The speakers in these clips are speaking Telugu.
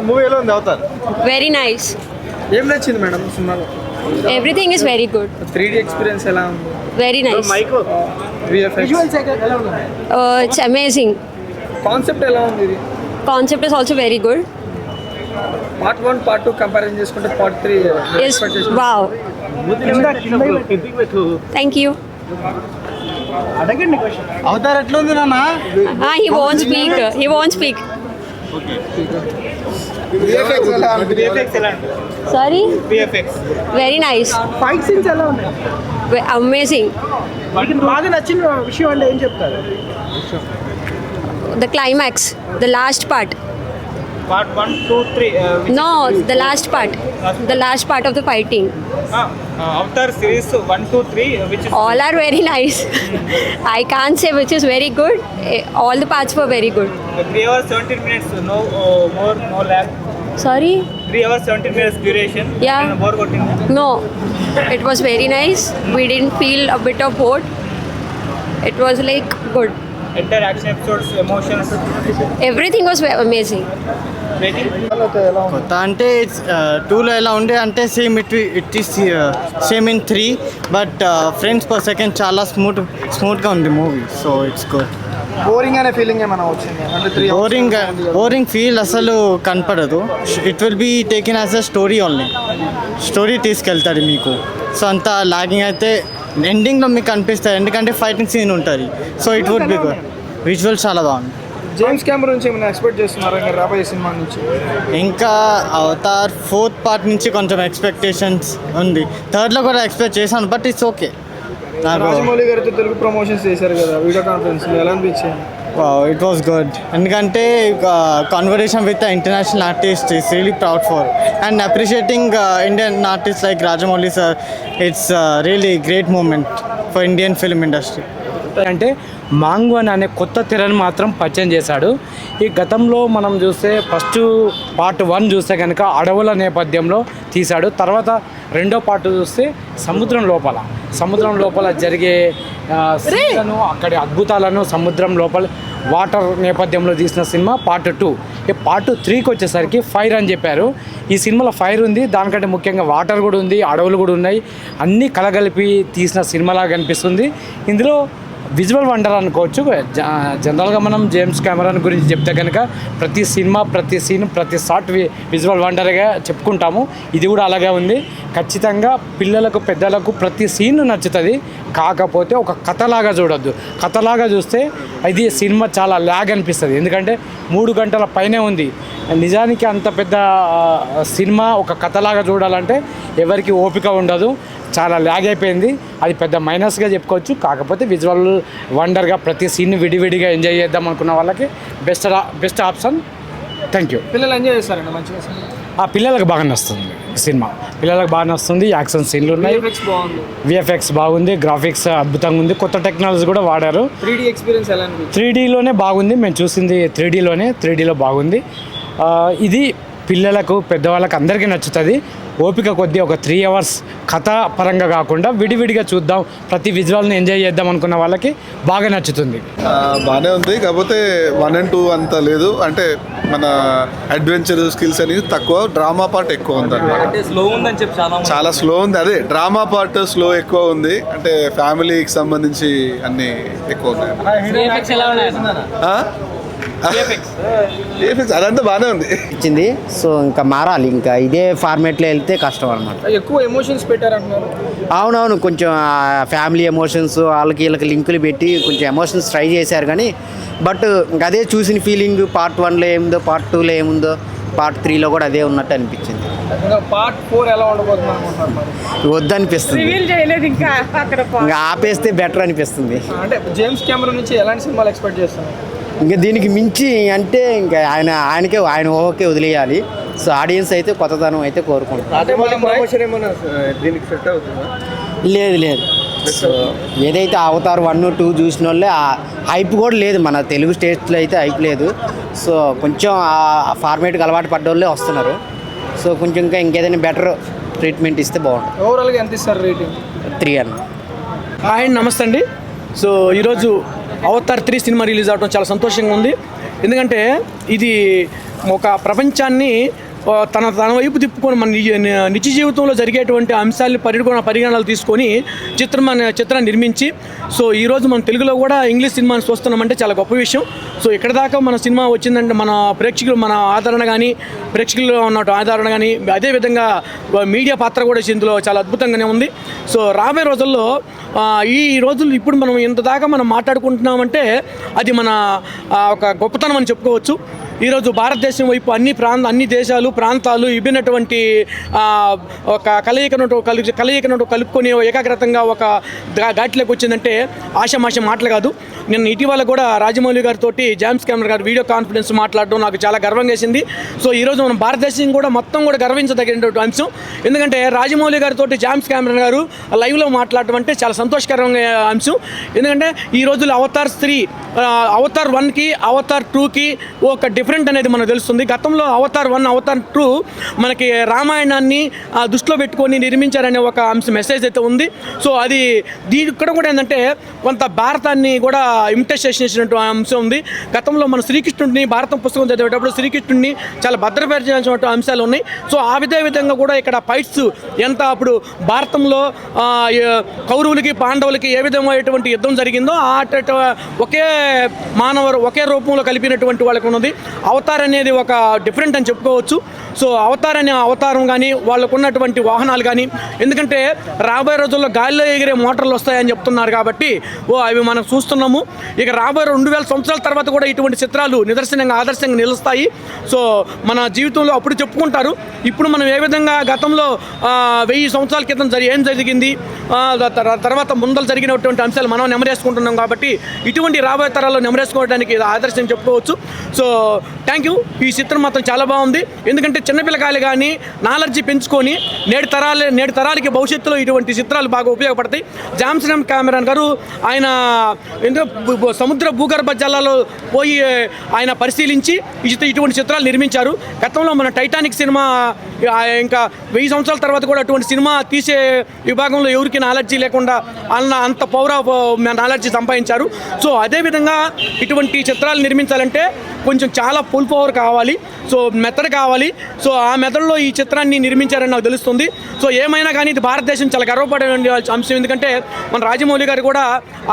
మూవీ ఎలా ఉంది అవతార్? Very nice. ఏం నచ్చింది మేడం సినిమాలో? Everything is very good. 3D experience ఎలా ఉంది? Very nice. విజువల్స్ ఎలా ఉంది? It's amazing. కాన్సెప్ట్ ఎలా ఉంది ఇది? Concept is also very good. Part 1 part 2 comparison చేసుకుంటే part 3 Is wow. Thank you. Avatar ఎట్లా ఉంది నాన్న? He won't speak. He won't speak. VFX ఎలా ఉంది? Sorry. VFX Very nice. Fight scenes ఎలా ఉన్నాయి? Amazing. బాగా నచ్చిన విషయం అంటే ఏం చెప్తారు? The climax. The last part. Part 1, 2, 3. No, the last part. The last part of the fighting. Avatar series 1, 2, 3, which is All are very nice. I can't say which is very good. All the parts were very good. 3 hours 17 minutes. No more, no lag. Sorry? 3 hours 17 minutes duration. Yeah. And more working. No. It was very nice. We didn't feel a bit of bored. It was like good. Entire action episodes, emotions. Everything was amazing. Rating. కొత్త అంటే టూలో ఎలా ఉండే అంటే same it is same in 3 but frames per second చాలా స్మూత్గా ఉంది movie. So it's good. Boring అనే ఫీలింగ్ ఏమైనా వచ్చింది అంటే 3 బోరింగ్ ఫీల్ అసలు కనపడదు. It will be taken as a story only. Story తీసుకెళ్తాడు మీకు. సో అంత లాగింగ్ అయితే ఎండింగ్లో మీకు అనిపిస్తుంది ఎందుకంటే ఫైటింగ్ సీన్ ఉంటుంది. So it would be good. Visual చాలా బాగుంది. జేమ్స్ కెమెరాన్ నుంచి ఏమైనా ఎక్స్పెక్ట్ చేస్తున్నారా ఇంకా రాబోయే సినిమా నుంచి? ఇంకా అవతార్ 4th పార్ట్ నుంచి కొంచెం ఎక్స్పెక్టేషన్స్ ఉంది. 3rd కూడా ఎక్స్పెక్ట్ చేశాను బట్ ఇట్స్ ఓకే. రాజమౌళి గారితో తెలుగు ప్రమోషన్స్ చేశారు కదా వీడియో కాన్ఫరెన్స్, ఎలా అనిపించింది? ఇట్ వాస్ గుడ్ ఎందుకంటే conversation with international artist is really proud for and appreciating Indian artist like Rajamouli sir. It's really great moment for Indian film industry. అంటే మాంగ్వన్ అనే కొత్త తెరను మాత్రం పరిచయం చేశాడు. ఈ గతంలో మనం చూస్తే ఫస్ట్ పార్ట్ 1 చూస్తే కనుక అడవుల నేపథ్యంలో తీశాడు. తర్వాత 2వ పార్ట్ చూస్తే సముద్రం లోపల జరిగే సీన్లను అక్కడి అద్భుతాలను సముద్రం లోపల వాటర్ నేపథ్యంలో తీసిన సినిమా పార్ట్ 2. పార్ట్ 3కి వచ్చేసరికి ఫైర్ అని చెప్పారు. ఈ సినిమాలో ఫైర్ ఉంది, దానికంటే ముఖ్యంగా వాటర్ కూడా ఉంది, అడవులు కూడా ఉన్నాయి. అన్నీ కలగలిపి తీసిన సినిమాలాగా కనిపిస్తుంది. ఇందులో విజువల్ వండర్ అనుకోవచ్చు. జనరల్గా మనం జేమ్స్ కెమెరాన్ గురించి చెప్తే కనుక ప్రతి సినిమా ప్రతి సీన్ ప్రతి షాట్ విజువల్ వండర్గా చెప్పుకుంటాము. ఇది కూడా అలాగే ఉంది. ఖచ్చితంగా పిల్లలకు పెద్దలకు ప్రతి సీన్ నచ్చుతుంది. కాకపోతే ఒక కథలాగా చూడొద్దు. కథలాగా చూస్తే ఇది సినిమా చాలా ల్యాగ్ అనిపిస్తుంది. ఎందుకంటే 3 గంటల పైనే ఉంది. నిజానికి అంత పెద్ద సినిమా ఒక కథలాగా చూడాలంటే ఎవరికి ఓపిక ఉండదు. చాలా ల్యాగ్ అయిపోయింది. అది పెద్ద మైనస్గా చెప్పుకోవచ్చు. కాకపోతే విజువల్ వండర్గా ప్రతి సీన్ విడివిడిగా ఎంజాయ్ చేద్దాం అనుకున్న వాళ్ళకి బెస్ట్ ఆప్షన్. Thank you. పిల్లలు ఎంజాయ్ చేస్తారండి మంచిగా సినిమా? పిల్లలకు బాగా నస్తుంది సినిమా. పిల్లలకు బాగా నస్తుంది. యాక్షన్ సీన్లు ఉన్నాయి, విఎఫ్ఎక్స్ బాగుంది, గ్రాఫిక్స్ అద్భుతంగా ఉంది. కొత్త టెక్నాలజీ కూడా వాడారు. 3D ఎక్స్పీరియన్స్ ఎలా అనిపించింది? 3Dలోనే బాగుంది. మేము చూసింది 3Dలో బాగుంది. ఇది పిల్లలకు పెద్దవాళ్ళకి అందరికీ నచ్చుతుంది. ఓపిక కొద్దీ ఒక 3 hours కథ పరంగా కాకుండా విడివిడిగా చూద్దాం, ప్రతి విజువల్ని ఎంజాయ్ చేద్దాం అనుకున్న వాళ్ళకి బాగా నచ్చుతుంది. బాగానే ఉంది. కాకపోతే 1 and 2 అంత లేదు. అంటే మన అడ్వెంచర్ స్కిల్స్ అనేది తక్కువ, డ్రామా పార్ట్ ఎక్కువ ఉంది. చాలా స్లో ఉంది. అదే డ్రామా పార్ట్ స్లో ఎక్కువ ఉంది. అంటే ఫ్యామిలీకి సంబంధించి అన్ని ఎక్కువ ఉన్నాయి. అదంతా బాగానే ఉంది ఇచ్చింది. సో ఇంకా మారాలి, ఇంకా ఇదే ఫార్మేట్లో వెళ్తే కష్టం అనమాట. ఎక్కువ ఎమోషన్స్ పెట్టారంటున్నారు. అవునవును, కొంచెం ఫ్యామిలీ ఎమోషన్స్ వాళ్ళకి వీళ్ళకి లింకులు పెట్టి కొంచెం ఎమోషన్స్ ట్రై చేశారు. కానీ బట్ ఇంకా అదే చూసిన ఫీలింగ్ పార్ట్ 1లో ఏముందో పార్ట్ 2లో ఏముందో పార్ట్ 3లో కూడా అదే ఉన్నట్టు అనిపించింది. పార్ట్ 4 ఎలా ఉండబోతుంది అనుకుంటున్నారు? వద్దనిపిస్తుంది. ఇంకా ఆపేస్తే బెటర్ అనిపిస్తుంది. అంటే జేమ్స్ కెమెరాన్ నుంచి ఎలాంటి సినిమాలు ఎక్స్పెక్ట్ చేస్తున్నారు? ఇంకా దీనికి మించి అంటే ఇంకా ఆయన ఓకే వదిలేయాలి. సో ఆడియన్స్ అయితే కొత్తదనం అయితే కోరుకుంటారు. లేదు. సో ఏదైతే అవతార్ 1, 2 చూసిన వాళ్ళే హైప్ కూడా లేదు. మన తెలుగు స్టేట్స్లో అయితే హైప్ లేదు. సో కొంచెం ఆ ఫార్మేట్కి అలవాటు పడ్డ వాళ్ళే వస్తున్నారు. సో కొంచెం ఇంకేదైనా బెటర్ ట్రీట్మెంట్ ఇస్తే బాగుంటుంది. ఓవరాల్గా ఎంత ఇస్తారు రేటింగ్? 3 అన్న. హాయ్, నమస్తే అండి. సో ఈరోజు అవతార్ 3 సినిమా రిలీజ్ అవడం చాలా సంతోషంగా ఉంది. ఎందుకంటే ఇది ఒక ప్రపంచాన్ని తన వైపు తిప్పుకొని మన నిత్య జీవితంలో జరిగేటువంటి అంశాలను పరిగణనలు తీసుకొని చిత్రాన్ని నిర్మించి సో ఈరోజు మన తెలుగులో కూడా ఇంగ్లీష్ సినిమాని చూస్తున్నామంటే చాలా గొప్ప విషయం. సో ఇక్కడ దాకా మన సినిమా వచ్చిందంటే మన ప్రేక్షకులు మన ఆదరణ కానీ ప్రేక్షకుల్లో ఉన్న ఆదరణ కానీ అదేవిధంగా మీడియా పాత్ర కూడా ఇందులో చాలా అద్భుతంగానే ఉంది. సో రాబోయే రోజుల్లో ఈ రోజులు ఇప్పుడు మనం ఇంత దాకా మనం మాట్లాడుకుంటున్నామంటే అది మన ఒక గొప్పతనం అని చెప్పుకోవచ్చు. ఈరోజు భారతదేశం వైపు అన్ని దేశాలు ప్రాంతాలు విభిన్నటువంటి ఒక కలయికను కలుపుకొని ఏకాగ్రతంగా ఒక ఘాట్లోకి వచ్చిందంటే ఆషామాష మాటలు కాదు. నిన్న ఇటీవల కూడా రాజమౌళి గారితో జేమ్స్ కెమెరాన్ గారు వీడియో కాన్ఫరెన్స్ మాట్లాడడం నాకు చాలా గర్వంగా వేసింది. సో ఈరోజు మనం భారతదేశం కూడా మొత్తం కూడా గర్వించదగినటువంటి అంశం. ఎందుకంటే రాజమౌళి గారితో జేమ్స్ కెమెరాన్ గారు లైవ్లో మాట్లాడడం అంటే చాలా సంతోషకరమైన అంశం. ఎందుకంటే ఈ రోజుల్లో అవతార్ 3 అవతార్ 1కి అవతార్ 2కి ఒక డిఫరెంట్ అనేది మనకు తెలుస్తుంది. గతంలో అవతార్ 1 అవతార్ 2 మనకి రామాయణాన్ని దృష్టిలో పెట్టుకొని నిర్మించారనే ఒక అంశం మెసేజ్ అయితే ఉంది. సో అది ఇక్కడ కూడా ఏంటంటే కొంత భారతాన్ని కూడా ఇమిటేట్ చేసినటువంటి అంశం ఉంది. గతంలో మన శ్రీకృష్ణుడిని భారతం పుస్తకం చదివేటప్పుడు శ్రీకృష్ణుడిని చాలా భద్రపరిచాల్సిన అంశాలు ఉన్నాయి. సో ఆ విధంగా కూడా ఇక్కడ ఫైట్స్ ఎంత అప్పుడు భారతంలో కౌరవులకి పాండవులకి ఏ విధమైనటువంటి యుద్ధం జరిగిందో ఒకే రూపంలో కలిపినటువంటి వాళ్ళకు ఉన్నది. అవతార్ అనేది ఒక డిఫరెంట్ అని చెప్పుకోవచ్చు. సో అవతార్ అనే అవతారం కానీ వాళ్ళకు ఉన్నటువంటి వాహనాలు కానీ ఎందుకంటే రాబోయే రోజుల్లో గాలిలో ఎగిరే మోటార్లు వస్తాయని చెప్తున్నారు కాబట్టి అవి మనం చూస్తున్నాము. ఇక రాబోయే 2000 సంవత్సరాల తర్వాత కూడా ఇటువంటి చిత్రాలు ఆదర్శంగా నిలుస్తాయి. సో మన జీవితంలో అప్పుడు చెప్పుకుంటారు. ఇప్పుడు మనం ఏ విధంగా గతంలో 1000 సంవత్సరాల క్రితం ఏం జరిగింది తర్వాత ముందలు జరిగినటువంటి అంశాలు మనం నెమరేసుకుంటున్నాం కాబట్టి ఇటువంటి రాబోయే తరాల్లో నెమరేసుకోవడానికి ఆదర్శం చెప్పుకోవచ్చు. So thank you. ఈ చిత్రం మాత్రం చాలా బాగుంది. ఎందుకంటే చిన్నపిల్లకాయలు కానీ నాలెడ్జి పెంచుకొని నేటి తరాలకి భవిష్యత్తులో ఇటువంటి చిత్రాలు బాగా ఉపయోగపడతాయి. జేమ్స్ కెమెరాన్ గారు ఆయన సముద్ర భూగర్భ జలాల్లో పోయి ఆయన పరిశీలించి ఇటువంటి చిత్రాలు నిర్మించారు. గతంలో మన టైటానిక్ సినిమా ఇంకా 1000 సంవత్సరాల తర్వాత కూడా అటువంటి సినిమా తీసే విభాగంలో ఎవరికి నాలెడ్జి లేకుండా అంత నాలెడ్జి సంపాదించారు. సో అదేవిధంగా ఇటువంటి చిత్రాలు నిర్మించాలంటే కొంచెం చాలా ఫుల్ పవర్ కావాలి. సో మెథడ్ కావాలి. సో ఆ మెథడ్లో ఈ చిత్రాన్ని నిర్మించారని నాకు తెలుస్తుంది. సో ఏమైనా కానీ ఇది భారతదేశం చాలా గర్వపడే అంశం. ఎందుకంటే మన రాజమౌళి గారు కూడా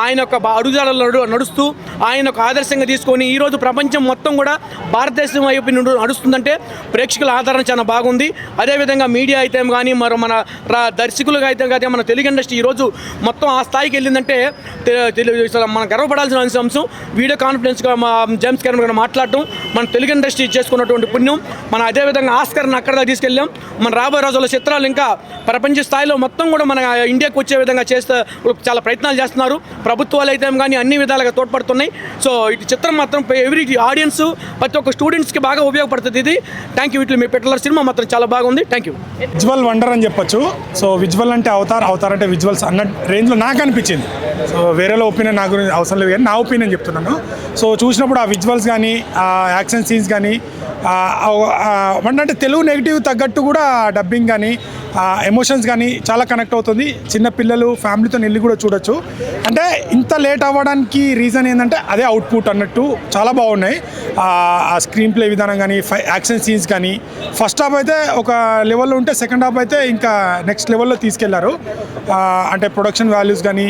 ఆయన యొక్క అడుగుజాడల్లో నడుస్తూ ఆయన ఒక ఆదర్శంగా తీసుకొని ఈరోజు ప్రపంచం మొత్తం కూడా భారతదేశం వైపు నడుస్తుందంటే ప్రేక్షకుల ఆదరణ చాలా బాగుంది. అదేవిధంగా మీడియా అయితే కానీ మన దర్శకులుగా అయితే కానీ మన తెలుగు ఇండస్ట్రీ ఈరోజు మొత్తం ఆ స్థాయికి వెళ్ళిందంటే మనం గర్వపడాల్సిన అంశం. వీడియో కాన్ఫరెన్స్గా జేమ్స్ కెమెరాన్ గారు మాట్లాడటం మన తెలుగు ఇండస్ట్రీ చేసుకున్నటువంటి పుణ్యం. మనం అదేవిధంగా ఆస్కర్ని అక్కడ దాకా తీసుకెళ్ళాం. మన రాబోయే రోజుల్లో చిత్రాలు ఇంకా ప్రపంచ స్థాయిలో మొత్తం కూడా మన ఇండియాకి వచ్చే విధంగా చాలా ప్రయత్నాలు చేస్తున్నారు. ప్రభుత్వాలు అయితే కానీ అన్ని విధాలుగా తోడ్పడుతున్నాయి. సో ఇటు చిత్రం మాత్రం ఎవ్రీ ఆడియన్స్ ప్రతి ఒక్క స్టూడెంట్స్కి బాగా ఉపయోగపడుతుంది. ఇది థ్యాంక్ యూ. ఇట్లా మీ పెట్టల సినిమా మాత్రం చాలా బాగుంది. Thank you. విజువల్ వండర్ అని చెప్పొచ్చు. సో విజువల్ అంటే అవతార్ అంటే విజువల్స్ అన్న రేంజ్లో నాకు అనిపించింది. సో వేరేలో ఒపీనియన్ నా గురించి అవసరం లేదు కానీ నా ఒపీనియన్ చెప్తున్నాను. సో చూసినప్పుడు ఆ విజువల్స్ కానీ ఆ యాక్షన్ సీన్స్ కానీ అంటే తెలుగు నెగిటివ్ తగ్గట్టు కూడా డబ్బింగ్ కానీ ఎమోషన్స్ కానీ చాలా కనెక్ట్ అవుతుంది. చిన్న పిల్లలు ఫ్యామిలీతో వెళ్ళి కూడా చూడొచ్చు. అంటే ఇంత లేట్ అవ్వడానికి రీజన్ ఏంటంటే అదే అవుట్పుట్ అన్నట్టు చాలా బాగున్నాయి. ఆ స్క్రీన్ ప్లే విధానం కానీ యాక్షన్ సీన్స్ కానీ ఫస్ట్ హాఫ్ అయితే ఒక లెవెల్లో ఉంటే సెకండ్ హాఫ్ అయితే ఇంకా నెక్స్ట్ లెవెల్లో తీసుకెళ్లారు. అంటే ప్రొడక్షన్ వాల్యూస్ కానీ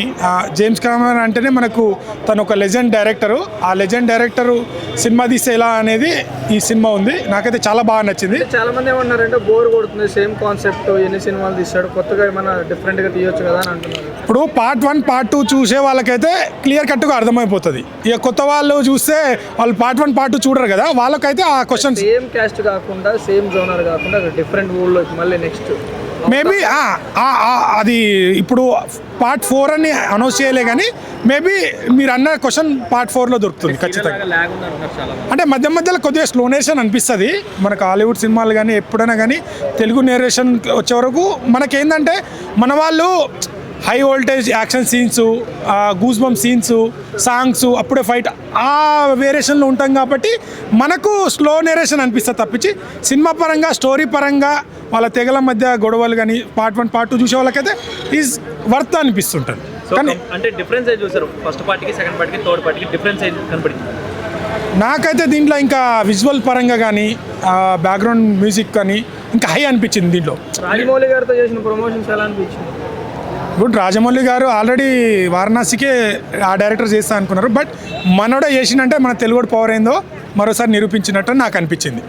జేమ్స్ కెమెరాన్ అంటేనే మనకు తను ఒక లెజెండ్ డైరెక్టరు. ఆ లెజెండ్ డైరెక్టరు సినిమా తీస్తే ఎలా అనేది ఈ సినిమా ఉంది. నాకైతే చాలా బాగా నచ్చింది. చాలా మంది ఏమన్నారంటే బోర్ కొడుతుంది, సేమ్ కాన్సెప్ట్ ఎన్ని సినిమాలు తీస్తాడు, కొత్తగా ఏమైనా డిఫరెంట్గా తీయొచ్చు కదా అని అంటున్నారు. ఇప్పుడు పార్ట్ 1 పార్ట్ 2 చూసే వాళ్ళకైతే క్లియర్ కట్గా అర్థమైపోతుంది. ఇక కొత్త వాళ్ళు చూస్తే వాళ్ళు పార్ట్ 1 పార్ట్ 2 చూడరు కదా, వాళ్ళకైతే ఆ క్వశ్చన్ సేమ్ క్యాస్ట్ కాకుండా సేమ్ జోనర్ కాకుండా డిఫరెంట్ ఊళ్ళో మళ్ళీ నెక్స్ట్ మేబీ అది ఇప్పుడు పార్ట్ 4 అని అనౌన్స్ చేయలే కానీ మేబీ మీరు అన్న క్వశ్చన్ పార్ట్ 4లో దొరుకుతుంది ఖచ్చితంగా. అంటే మధ్యలో కొద్దిగా స్లో నేరేషన్ అనిపిస్తుంది మనకు. హాలీవుడ్ సినిమాలు కానీ ఎప్పుడైనా కానీ తెలుగు నేరేషన్ వచ్చే వరకు మనకేంటంటే మన వాళ్ళు high voltage action scenes, goose bump scenes, songs, అప్పుడే ఫైట్ ఆ వేరియేషన్లో ఉంటాం కాబట్టి మనకు స్లో నేరేషన్ అనిపిస్తుంది తప్పించి సినిమా పరంగా స్టోరీ పరంగా వాళ్ళ తెగల మధ్య గొడవలు కానీ పార్ట్ 1 పార్ట్ 2 చూసే వాళ్ళకైతే ఈజ్ వర్త్ అనిపిస్తుంటుంది. కానీ అంటే డిఫరెన్స్ చూసారు ఫస్ట్ పార్ట్కి సెకండ్ పార్ట్కి థర్డ్ పార్ట్కి డిఫరెన్స్ కనపడింది. నాకైతే దీంట్లో ఇంకా విజువల్ పరంగా కానీ బ్యాక్గ్రౌండ్ మ్యూజిక్ కానీ ఇంకా హై అనిపించింది దీంట్లో. రాజమౌళి గారితో చేసిన ప్రమోషన్స్ ఎలా అనిపించింది? గుడ్. రాజమౌళి గారు ఆల్రెడీ వారణాసికే ఆ డైరెక్టర్ చేస్తా అనుకున్నారు, బట్ మనోడే చేసిందంటే మన తెలుగు పవర్ ఏందో మరోసారి నిరూపించినట్టు నాకు అనిపించింది.